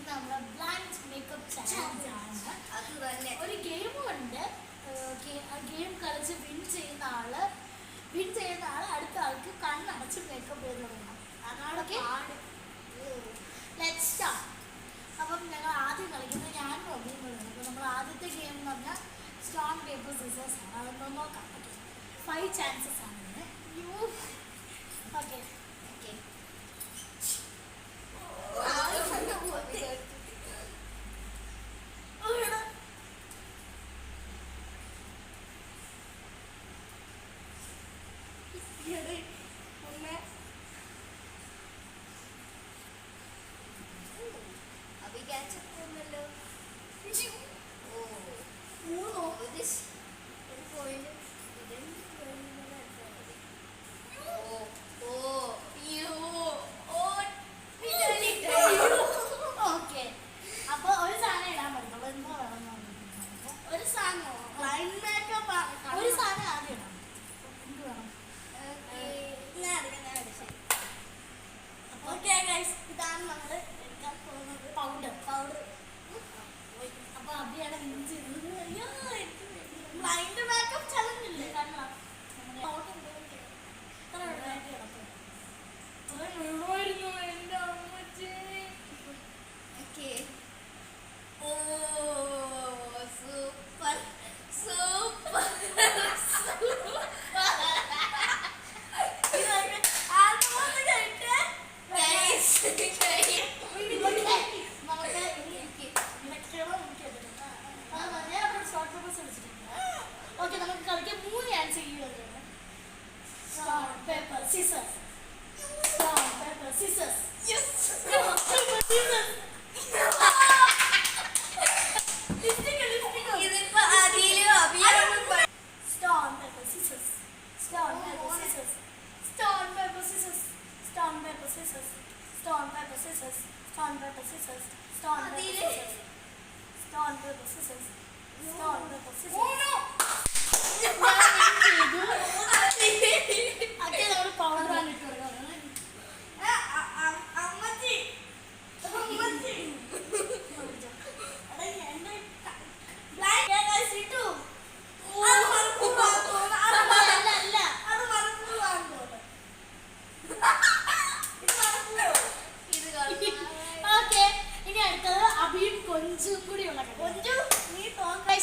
നമ്മുടെ blind makeup challenge ആണ്. അത് തന്നെ ഒരു ഗെയിമുണ്ട്. ഗെയിം കളിച്ച് വിൻ ചെയ്യുന്ന ആള് അടുത്ത ആൾക്ക് കണ്ണടച്ച് മേക്കപ്പ് ചെയ്ത് തുടങ്ങണം. അതാണ് പാട്. Let's start. അപ്പം ഞങ്ങൾ ആദ്യം കളിക്കുന്നത് ഞാനും റോബിയും കൂടെയാണ്. അപ്പോൾ നമ്മൾ ആദ്യത്തെ ഗെയിം എന്ന് പറഞ്ഞാൽ സ്റ്റോൺ പേപ്പർ സിസേഴ്സ് ആണ്. അതൊന്ന് നോക്കാം. ഓക്കെ, 5 chances ആണ് ഇതിന്. ഓക്കെ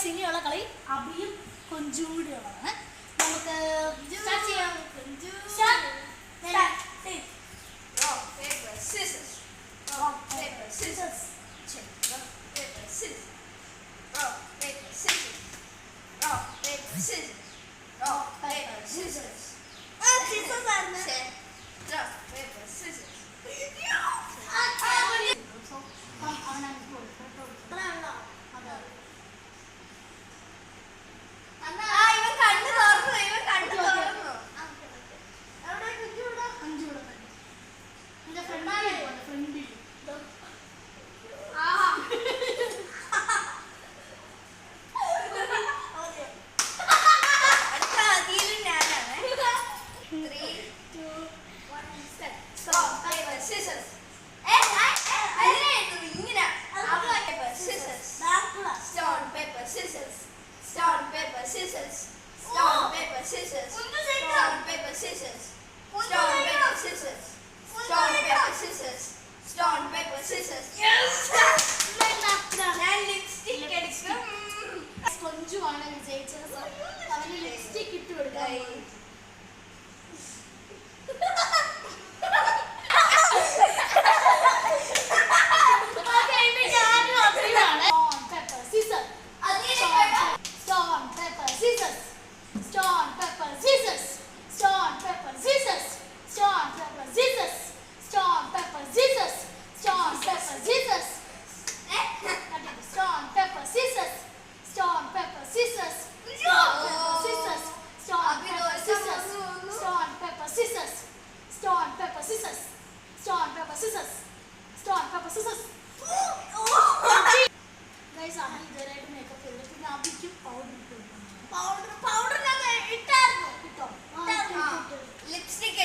ഇനിയുള്ള കളി അഭിയും കൊഞ്ചും കൂടിയുള്ളതാണ്. നമുക്ക് സ്റ്റാർട്ട് ചെയ്യാം. കൊഞ്ചുമാണ് വിജയിച്ചത്. അവന് ലിപ്സ്റ്റിക് ഇട്ട് കൊടുക്കാൻ ലിപ്സ്റ്റിക്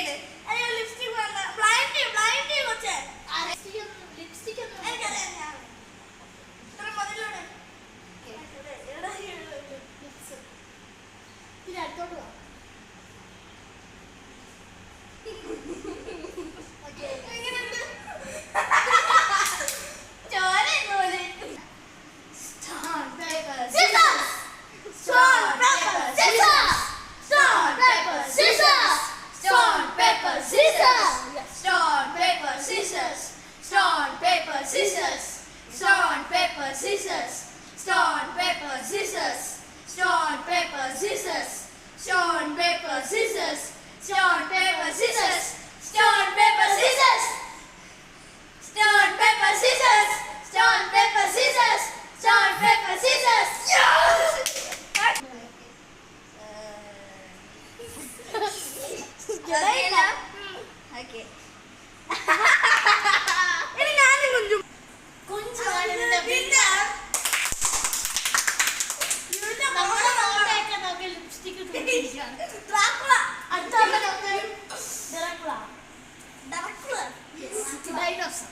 ഇനി ഞാനും കുഞ്ചും. കുഞ്ചുമാണ് ഇതിന്റെ winner. നമ്മുടെ മോന്റെയൊക്കെ നോക്കി ലിപ്സ്റ്റിക് തൂക്കിയിരിക്കുകയാണ്. അടുത്ത ഡ്രാക്കുള. ഡൈനോസർ.